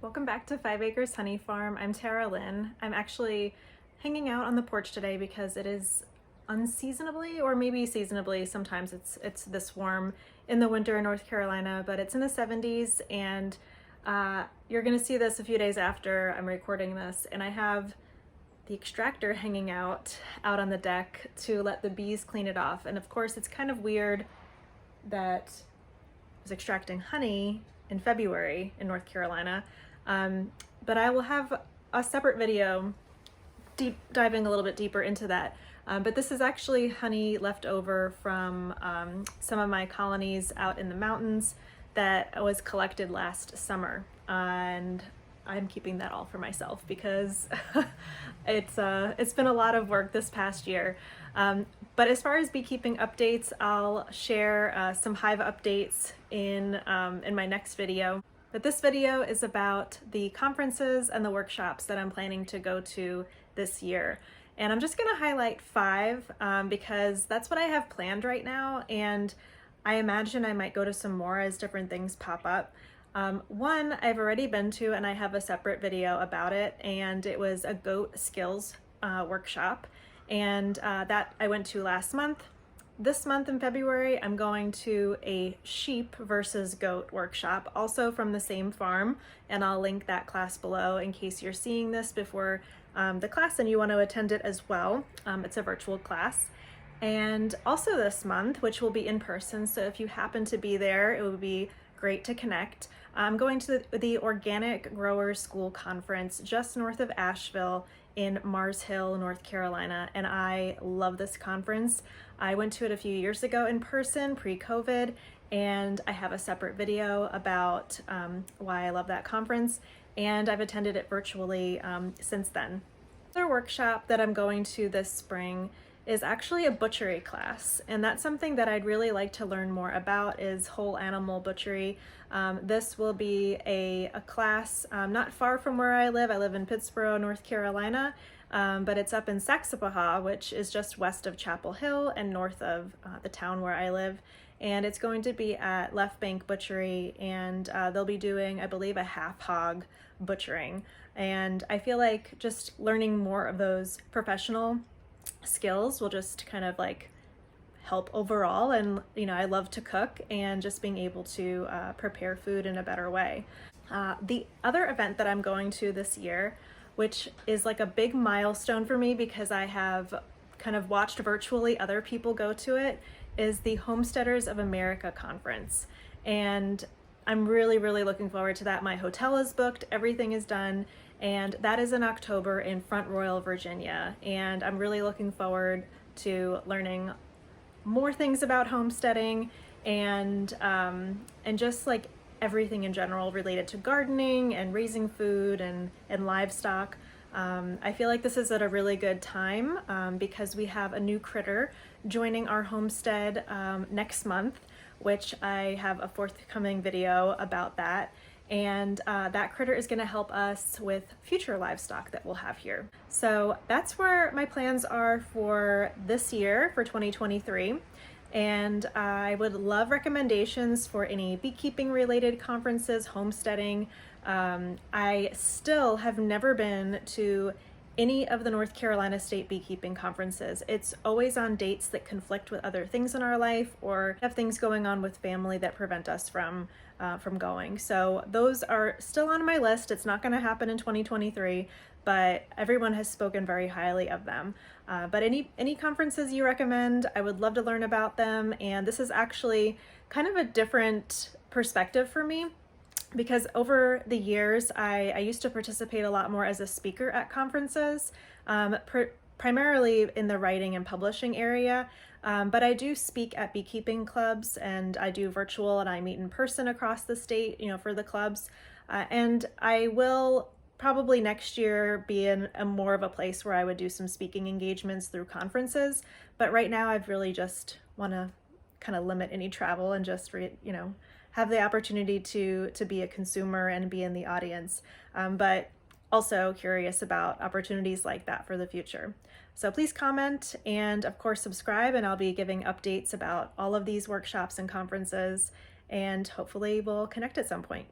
Welcome back to 5 Acres Honey Farm. I'm Tara Lynn. I'm actually hanging out on the porch today because it is unseasonably, or maybe seasonably, sometimes it's this warm in the winter in North Carolina, but it's in the 70s, and you're gonna see this a few days after I'm recording this, and I have the extractor hanging out on the deck to let the bees clean it off. And of course, it's kind of weird that I was extracting honey in February in North Carolina, but I will have a separate video diving a little bit deeper into that. But this is actually honey left over from some of my colonies out in the mountains that was collected last summer, and I'm keeping that all for myself because it's been a lot of work this past year. But as far as beekeeping updates, I'll share some hive updates in my next video. But this video is about the conferences and the workshops that I'm planning to go to this year. And I'm just gonna highlight 5 because that's what I have planned right now. And I imagine I might go to some more as different things pop up. One I've already been to, and I have a separate video about it, and it was a goat skills workshop. And that I went to last month. This month in February, I'm going to a sheep versus goat workshop, also from the same farm, and I'll link that class below in case you're seeing this before the class and you want to attend it as well. It's a virtual class. And also this month, which will be in person, so if you happen to be there, it would be great to connect. I'm going to the Organic Growers School Conference just north of Asheville in Mars Hill, North Carolina, and I love this conference. I went to it a few years ago in person, pre-COVID, and I have a separate video about why I love that conference, and I've attended it virtually since then. Another workshop that I'm going to this spring is actually a butchery class, and that's something that I'd really like to learn more about, is whole animal butchery. This will be a class not far from where I live. I live in Pittsboro, North Carolina, but it's up in Saxapahaw, which is just west of Chapel Hill and north of the town where I live. And it's going to be at Left Bank Butchery, and they'll be doing, I believe, a half hog butchering. And I feel like just learning more of those professional skills will just kind of like help overall. And I love to cook, and just being able to prepare food in a better way. The other event that I'm going to this year, which is like a big milestone for me because I have kind of watched virtually other people go to it, is the Homesteaders of America conference. And I'm really looking forward to that. My hotel is booked, everything is done, and that is in October in Front Royal, Virginia. And I'm really looking forward to learning more things about homesteading and just like everything in general related to gardening and raising food and livestock. I feel like this is at a really good time because we have a new critter joining our homestead next month, which I have a forthcoming video about that. And that critter is going to help us with future livestock that we'll have here. So that's where my plans are for this year, for 2023. And I would love recommendations for any beekeeping related conferences, homesteading. I still have never been to any of the North Carolina State beekeeping conferences. It's always on dates that conflict with other things in our life, or have things going on with family that prevent us from going. So those are still on my list. It's not going to happen in 2023, but everyone has spoken very highly of them. But any conferences you recommend, I would love to learn about them. And this is actually kind of a different perspective for me, because over the years, I used to participate a lot more as a speaker at conferences, primarily in the writing and publishing area. But I do speak at beekeeping clubs, and I do virtual, and I meet in person across the state, for the clubs. And I will probably next year be in more of a place where I would do some speaking engagements through conferences. But right now I've really just want to kind of limit any travel and just, have the opportunity to be a consumer and be in the audience. But also curious about opportunities like that for the future. So please comment, and of course subscribe, and I'll be giving updates about all of these workshops and conferences, and hopefully we'll connect at some point.